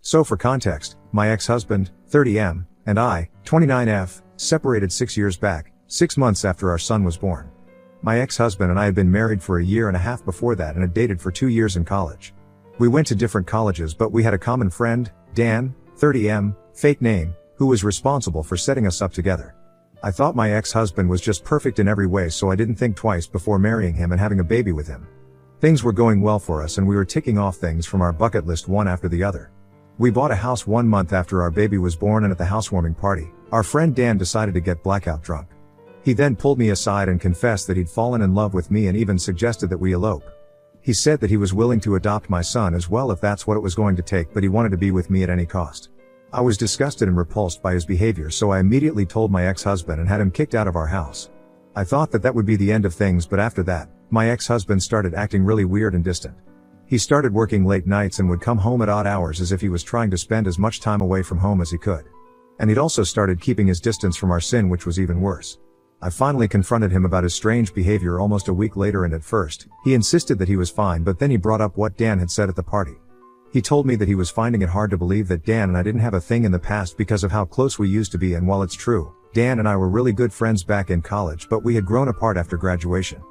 So for context, my ex-husband, 30M, and I, 29F, separated 6 years back, 6 months after our son was born. My ex-husband and I had been married for a year and a half before that and had dated for 2 years in college. We went to different colleges, but we had a common friend, Dan, 30M, fake name, who was responsible for setting us up together. I thought my ex-husband was just perfect in every way, so I didn't think twice before marrying him and having a baby with him. Things were going well for us and we were ticking off things from our bucket list one after the other. We bought a house 1 month after our baby was born, and at the housewarming party, our friend Dan decided to get blackout drunk. He then pulled me aside and confessed that he'd fallen in love with me and even suggested that we elope. He said that he was willing to adopt my son as well if that's what it was going to take, but he wanted to be with me at any cost. I was disgusted and repulsed by his behavior, so I immediately told my ex-husband and had him kicked out of our house. I thought that would be the end of things, but after that, my ex-husband started acting really weird and distant. He started working late nights and would come home at odd hours as if he was trying to spend as much time away from home as he could. And he'd also started keeping his distance from our son, which was even worse. I finally confronted him about his strange behavior almost a week later, and at first, he insisted that he was fine, but then he brought up what Dan had said at the party. He told me that he was finding it hard to believe that Dan and I didn't have a thing in the past because of how close we used to be, and while it's true, Dan and I were really good friends back in college, but we had grown apart after graduation.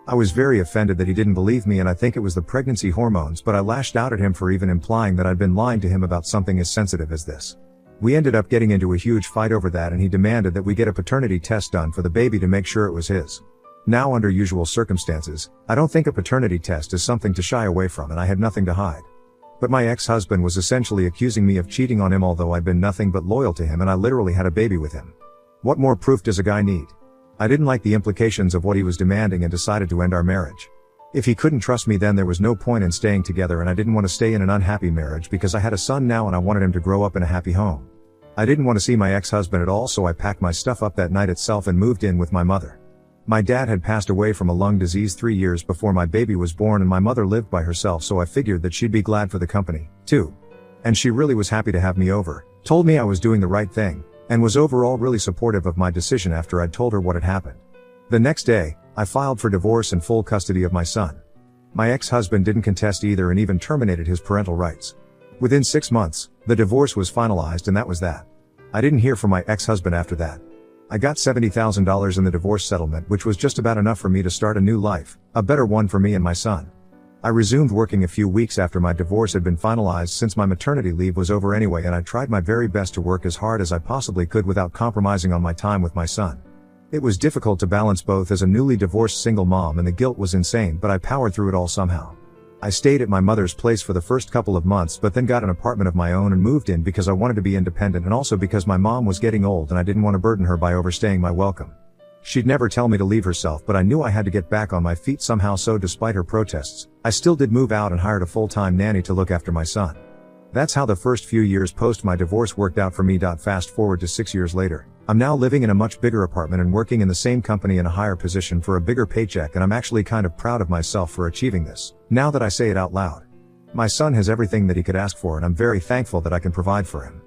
I was very offended that he didn't believe me, and I think it was the pregnancy hormones, but I lashed out at him for even implying that I'd been lying to him about something as sensitive as this. We ended up getting into a huge fight over that, and he demanded that we get a paternity test done for the baby to make sure it was his. Now, under usual circumstances, I don't think a paternity test is something to shy away from, and I had nothing to hide. But my ex-husband was essentially accusing me of cheating on him, although I'd been nothing but loyal to him and I literally had a baby with him. What more proof does a guy need? I didn't like the implications of what he was demanding and decided to end our marriage. If he couldn't trust me, then there was no point in staying together, and I didn't want to stay in an unhappy marriage because I had a son now and I wanted him to grow up in a happy home. I didn't want to see my ex-husband at all, so I packed my stuff up that night itself and moved in with my mother. My dad had passed away from a lung disease 3 years before my baby was born, and my mother lived by herself, so I figured that she'd be glad for the company, too. And she really was happy to have me over, told me I was doing the right thing, and was overall really supportive of my decision after I'd told her what had happened. The next day, I filed for divorce and full custody of my son. My ex-husband didn't contest either and even terminated his parental rights. Within 6 months, the divorce was finalized, and that was that. I didn't hear from my ex-husband after that. I got $70,000 in the divorce settlement, which was just about enough for me to start a new life, a better one for me and my son. I resumed working a few weeks after my divorce had been finalized, since my maternity leave was over anyway, and I tried my very best to work as hard as I possibly could without compromising on my time with my son. It was difficult to balance both as a newly divorced single mom, and the guilt was insane, but I powered through it all somehow. I stayed at my mother's place for the first couple of months, but then got an apartment of my own and moved in because I wanted to be independent, and also because my mom was getting old and I didn't want to burden her by overstaying my welcome. She'd never tell me to leave herself, but I knew I had to get back on my feet somehow, so despite her protests, I still did move out and hired a full-time nanny to look after my son. That's how the first few years post my divorce worked out for me. Fast forward to 6 years later. I'm now living in a much bigger apartment and working in the same company in a higher position for a bigger paycheck, and I'm actually kind of proud of myself for achieving this, now that I say it out loud. My son has everything that he could ask for, and I'm very thankful that I can provide for him.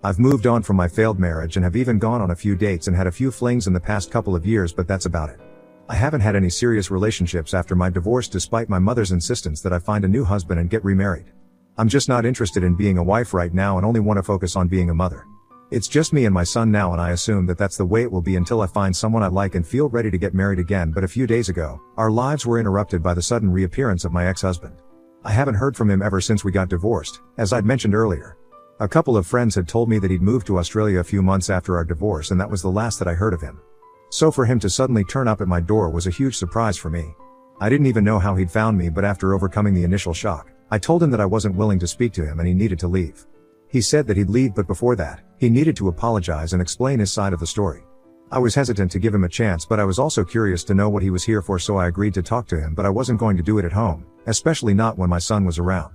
I've moved on from my failed marriage and have even gone on a few dates and had a few flings in the past couple of years, but that's about it. I haven't had any serious relationships after my divorce, despite my mother's insistence that I find a new husband and get remarried. I'm just not interested in being a wife right now and only want to focus on being a mother. It's just me and my son now, and I assume that that's the way it will be until I find someone I like and feel ready to get married again. But a few days ago, our lives were interrupted by the sudden reappearance of my ex-husband. I haven't heard from him ever since we got divorced, as I'd mentioned earlier. A couple of friends had told me that he'd moved to Australia a few months after our divorce, and that was the last that I heard of him. So for him to suddenly turn up at my door was a huge surprise for me. I didn't even know how he'd found me, but after overcoming the initial shock, I told him that I wasn't willing to speak to him and he needed to leave. He said that he'd leave, but before that, he needed to apologize and explain his side of the story. I was hesitant to give him a chance, but I was also curious to know what he was here for, so I agreed to talk to him, but I wasn't going to do it at home, especially not when my son was around.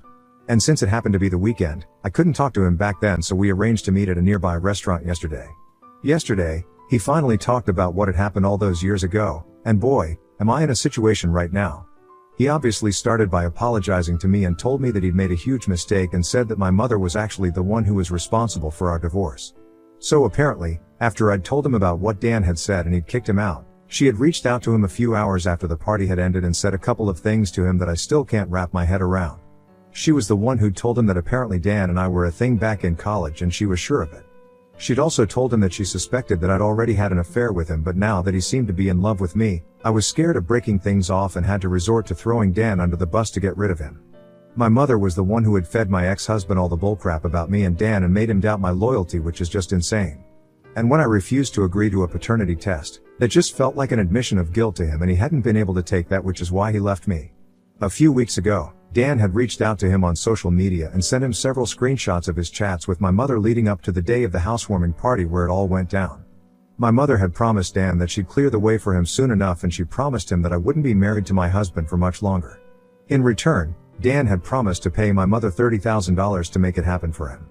And since it happened to be the weekend, I couldn't talk to him back then, so we arranged to meet at a nearby restaurant yesterday. Yesterday, he finally talked about what had happened all those years ago, and boy, am I in a situation right now. He obviously started by apologizing to me and told me that he'd made a huge mistake and said that my mother was actually the one who was responsible for our divorce. So apparently, after I'd told him about what Dan had said and he'd kicked him out, she had reached out to him a few hours after the party had ended and said a couple of things to him that I still can't wrap my head around. She was the one who told him that apparently Dan and I were a thing back in college, and she was sure of it. She'd also told him that she suspected that I'd already had an affair with him, but now that he seemed to be in love with me, I was scared of breaking things off and had to resort to throwing Dan under the bus to get rid of him. My mother was the one who had fed my ex-husband all the bullcrap about me and Dan and made him doubt my loyalty, which is just insane. And when I refused to agree to a paternity test, that just felt like an admission of guilt to him, and he hadn't been able to take that, which is why he left me. A few weeks ago, Dan had reached out to him on social media and sent him several screenshots of his chats with my mother leading up to the day of the housewarming party where it all went down. My mother had promised Dan that she'd clear the way for him soon enough, and she promised him that I wouldn't be married to my husband for much longer. In return, Dan had promised to pay my mother $30,000 to make it happen for him.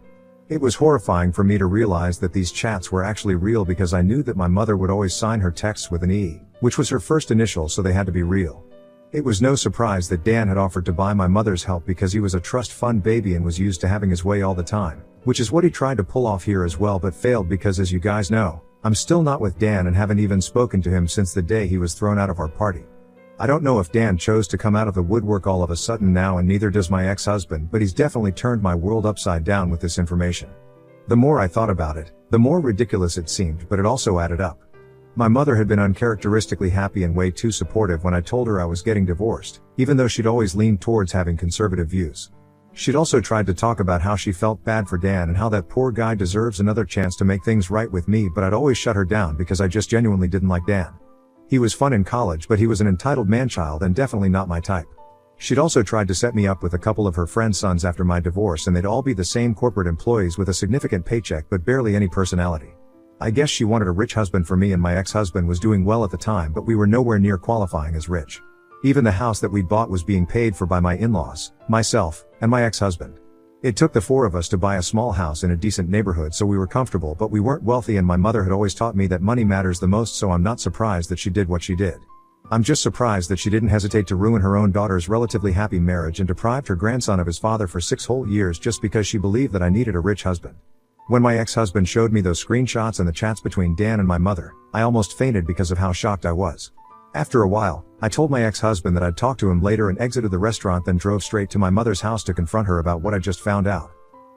It was horrifying for me to realize that these chats were actually real, because I knew that my mother would always sign her texts with an E, which was her first initial, so they had to be real. It was no surprise that Dan had offered to buy my mother's help because he was a trust fund baby and was used to having his way all the time, which is what he tried to pull off here as well, but failed because, as you guys know, I'm still not with Dan and haven't even spoken to him since the day he was thrown out of our party. I don't know if Dan chose to come out of the woodwork all of a sudden now, and neither does my ex-husband, but he's definitely turned my world upside down with this information. The more I thought about it, the more ridiculous it seemed, but it also added up. My mother had been uncharacteristically happy and way too supportive when I told her I was getting divorced, even though she'd always leaned towards having conservative views. She'd also tried to talk about how she felt bad for Dan and how that poor guy deserves another chance to make things right with me, but I'd always shut her down because I just genuinely didn't like Dan. He was fun in college, but he was an entitled man-child and definitely not my type. She'd also tried to set me up with a couple of her friends' sons after my divorce, and they'd all be the same corporate employees with a significant paycheck but barely any personality. I guess she wanted a rich husband for me, and my ex-husband was doing well at the time, but we were nowhere near qualifying as rich. Even the house that we'd bought was being paid for by my in-laws, myself, and my ex-husband. It took the four of us to buy a small house in a decent neighborhood, so we were comfortable, but we weren't wealthy, and my mother had always taught me that money matters the most, so I'm not surprised that she did what she did. I'm just surprised that she didn't hesitate to ruin her own daughter's relatively happy marriage and deprived her grandson of his father for 6 whole years just because she believed that I needed a rich husband. When my ex-husband showed me those screenshots and the chats between Dan and my mother, I almost fainted because of how shocked I was. After a while, I told my ex-husband that I'd talk to him later and exited the restaurant, then drove straight to my mother's house to confront her about what I just found out.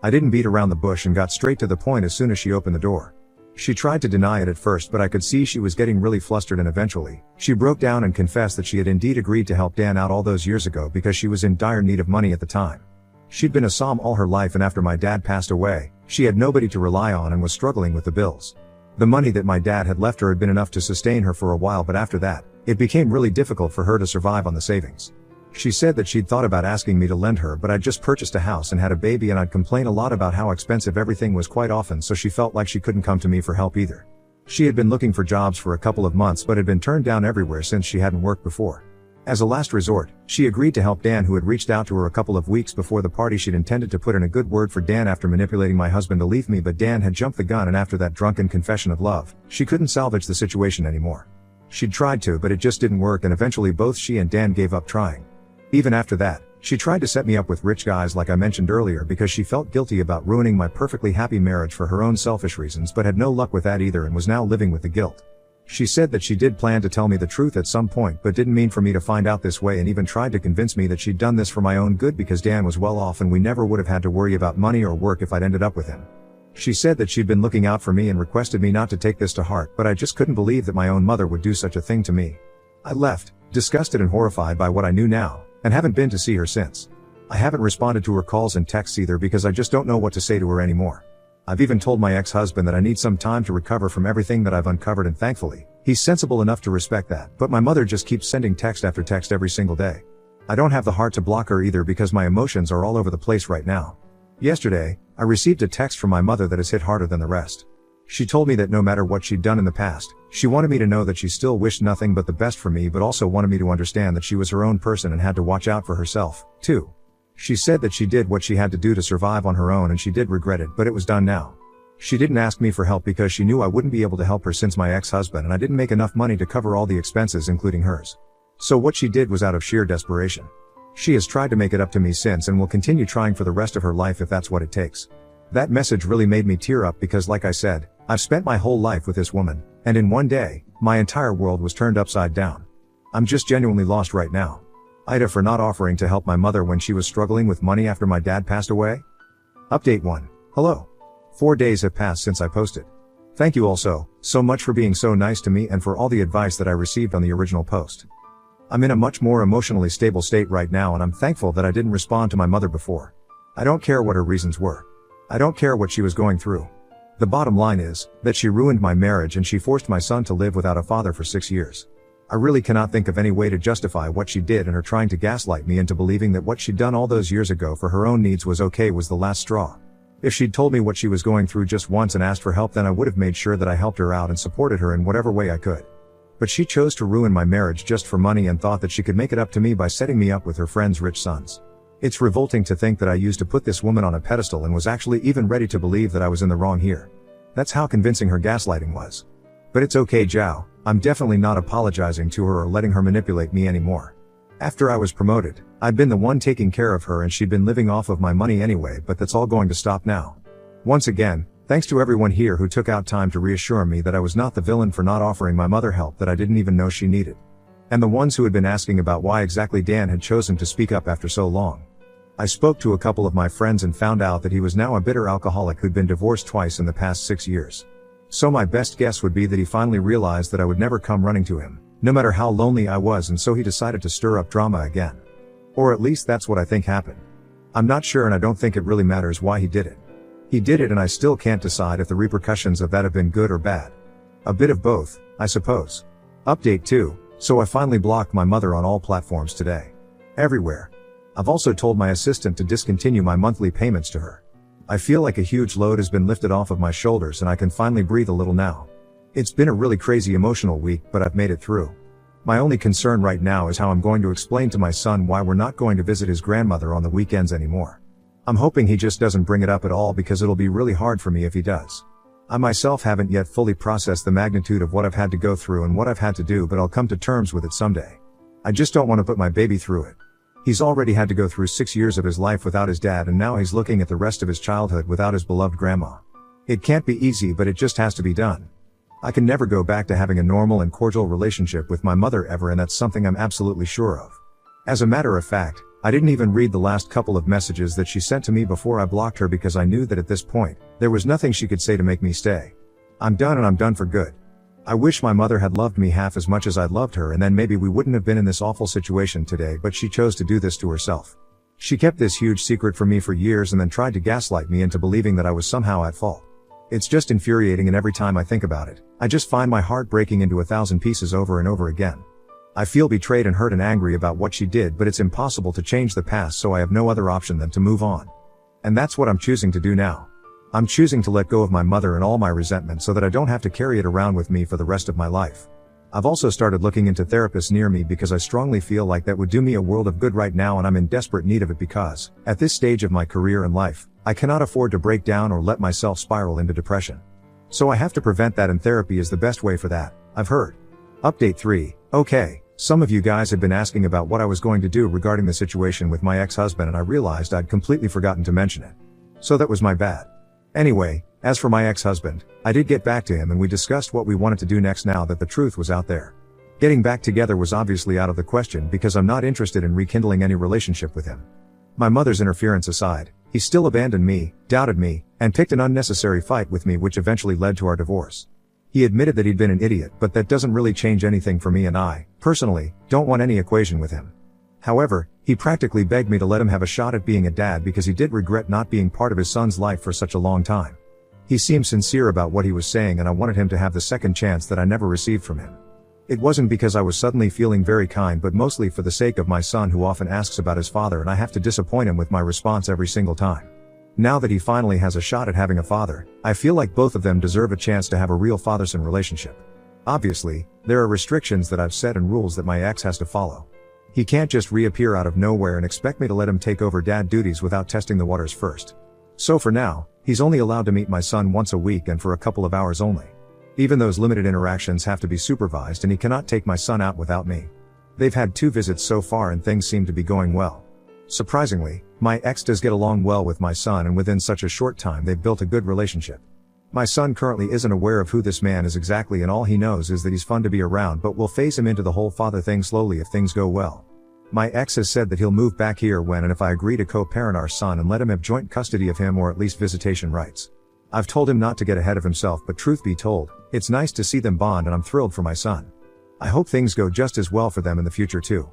I didn't beat around the bush and got straight to the point as soon as she opened the door. She tried to deny it at first, but I could see she was getting really flustered, and eventually, she broke down and confessed that she had indeed agreed to help Dan out all those years ago because she was in dire need of money at the time. She'd been a Psalm all her life, and after my dad passed away, she had nobody to rely on and was struggling with the bills. The money that my dad had left her had been enough to sustain her for a while, but after that, it became really difficult for her to survive on the savings. She said that she'd thought about asking me to lend her, but I'd just purchased a house and had a baby, and I'd complain a lot about how expensive everything was quite often, so she felt like she couldn't come to me for help either. She had been looking for jobs for a couple of months but had been turned down everywhere since she hadn't worked before. As a last resort, she agreed to help Dan, who had reached out to her a couple of weeks before the party. She'd intended to put in a good word for Dan after manipulating my husband to leave me, but Dan had jumped the gun, and after that drunken confession of love, she couldn't salvage the situation anymore. She'd tried to, but it just didn't work, and eventually both she and Dan gave up trying. Even after that, she tried to set me up with rich guys like I mentioned earlier because she felt guilty about ruining my perfectly happy marriage for her own selfish reasons, but had no luck with that either and was now living with the guilt. She said that she did plan to tell me the truth at some point, but didn't mean for me to find out this way, and even tried to convince me that she'd done this for my own good because Dan was well off and we never would have had to worry about money or work if I'd ended up with him. She said that she'd been looking out for me and requested me not to take this to heart, but I just couldn't believe that my own mother would do such a thing to me. I left, disgusted and horrified by what I knew now, and haven't been to see her since. I haven't responded to her calls and texts either because I just don't know what to say to her anymore. I've even told my ex-husband that I need some time to recover from everything that I've uncovered, and thankfully, he's sensible enough to respect that, but my mother just keeps sending text after text every single day. I don't have the heart to block her either because my emotions are all over the place right now. Yesterday, I received a text from my mother that has hit harder than the rest. She told me that no matter what she'd done in the past, she wanted me to know that she still wished nothing but the best for me, but also wanted me to understand that she was her own person and had to watch out for herself, too. She said that she did what she had to do to survive on her own and she did regret it, but it was done now. She didn't ask me for help because she knew I wouldn't be able to help her since my ex-husband and I didn't make enough money to cover all the expenses including hers. So what she did was out of sheer desperation. She has tried to make it up to me since and will continue trying for the rest of her life if that's what it takes. That message really made me tear up because, like I said, I've spent my whole life with this woman, and in one day, my entire world was turned upside down. I'm just genuinely lost right now. Ida for not offering to help my mother when she was struggling with money after my dad passed away? Update 1. Hello. 4 days have passed since I posted. Thank you also, so much for being so nice to me and for all the advice that I received on the original post. I'm in a much more emotionally stable state right now and I'm thankful that I didn't respond to my mother before. I don't care what her reasons were. I don't care what she was going through. The bottom line is, that she ruined my marriage and she forced my son to live without a father for 6 years. I really cannot think of any way to justify what she did, and her trying to gaslight me into believing that what she'd done all those years ago for her own needs was okay was the last straw. If she'd told me what she was going through just once and asked for help, then I would have made sure that I helped her out and supported her in whatever way I could. But she chose to ruin my marriage just for money and thought that she could make it up to me by setting me up with her friends' rich sons. It's revolting to think that I used to put this woman on a pedestal and was actually even ready to believe that I was in the wrong here. That's how convincing her gaslighting was. But it's okay, Zhao. I'm definitely not apologizing to her or letting her manipulate me anymore. After I was promoted, I'd been the one taking care of her and she'd been living off of my money anyway, but that's all going to stop now. Once again, thanks to everyone here who took out time to reassure me that I was not the villain for not offering my mother help that I didn't even know she needed. And the ones who had been asking about why exactly Dan had chosen to speak up after so long. I spoke to a couple of my friends and found out that he was now a bitter alcoholic who'd been divorced twice in the past 6 years. So my best guess would be that he finally realized that I would never come running to him, no matter how lonely I was, and so he decided to stir up drama again. Or at least that's what I think happened. I'm not sure and I don't think it really matters why he did it. He did it and I still can't decide if the repercussions of that have been good or bad. A bit of both, I suppose. Update 2, so I finally blocked my mother on all platforms today. Everywhere. I've also told my assistant to discontinue my monthly payments to her. I feel like a huge load has been lifted off of my shoulders and I can finally breathe a little now. It's been a really crazy emotional week, but I've made it through. My only concern right now is how I'm going to explain to my son why we're not going to visit his grandmother on the weekends anymore. I'm hoping he just doesn't bring it up at all because it'll be really hard for me if he does. I myself haven't yet fully processed the magnitude of what I've had to go through and what I've had to do, but I'll come to terms with it someday. I just don't want to put my baby through it. He's already had to go through 6 years of his life without his dad, and now he's looking at the rest of his childhood without his beloved grandma. It can't be easy, but it just has to be done. I can never go back to having a normal and cordial relationship with my mother ever, and that's something I'm absolutely sure of. As a matter of fact, I didn't even read the last couple of messages that she sent to me before I blocked her because I knew that at this point, there was nothing she could say to make me stay. I'm done, and I'm done for good. I wish my mother had loved me half as much as I loved her, and then maybe we wouldn't have been in this awful situation today, but she chose to do this to herself. She kept this huge secret from me for years and then tried to gaslight me into believing that I was somehow at fault. It's just infuriating, and every time I think about it, I just find my heart breaking into 1,000 pieces over and over again. I feel betrayed and hurt and angry about what she did, but it's impossible to change the past, so I have no other option than to move on. And that's what I'm choosing to do now. I'm choosing to let go of my mother and all my resentment so that I don't have to carry it around with me for the rest of my life. I've also started looking into therapists near me because I strongly feel like that would do me a world of good right now, and I'm in desperate need of it because, at this stage of my career and life, I cannot afford to break down or let myself spiral into depression. So I have to prevent that, and therapy is the best way for that, I've heard. Update 3. Okay, some of you guys have been asking about what I was going to do regarding the situation with my ex-husband, and I realized I'd completely forgotten to mention it. So that was my bad. Anyway, as for my ex-husband, I did get back to him and we discussed what we wanted to do next now that the truth was out there. Getting back together was obviously out of the question because I'm not interested in rekindling any relationship with him. My mother's interference aside, he still abandoned me, doubted me, and picked an unnecessary fight with me, which eventually led to our divorce. He admitted that he'd been an idiot, but that doesn't really change anything for me, and I, personally, don't want any equation with him. However, he practically begged me to let him have a shot at being a dad because he did regret not being part of his son's life for such a long time. He seemed sincere about what he was saying, and I wanted him to have the second chance that I never received from him. It wasn't because I was suddenly feeling very kind, but mostly for the sake of my son, who often asks about his father, and I have to disappoint him with my response every single time. Now that he finally has a shot at having a father, I feel like both of them deserve a chance to have a real father-son relationship. Obviously, there are restrictions that I've set and rules that my ex has to follow. He can't just reappear out of nowhere and expect me to let him take over dad duties without testing the waters first. So for now, he's only allowed to meet my son once a week and for a couple of hours only. Even those limited interactions have to be supervised, and he cannot take my son out without me. They've had 2 visits so far and things seem to be going well. Surprisingly, my ex does get along well with my son, and within such a short time they've built a good relationship. My son currently isn't aware of who this man is exactly, and all he knows is that he's fun to be around, but we'll phase him into the whole father thing slowly if things go well. My ex has said that he'll move back here when and if I agree to co-parent our son and let him have joint custody of him or at least visitation rights. I've told him not to get ahead of himself, but truth be told, it's nice to see them bond and I'm thrilled for my son. I hope things go just as well for them in the future too.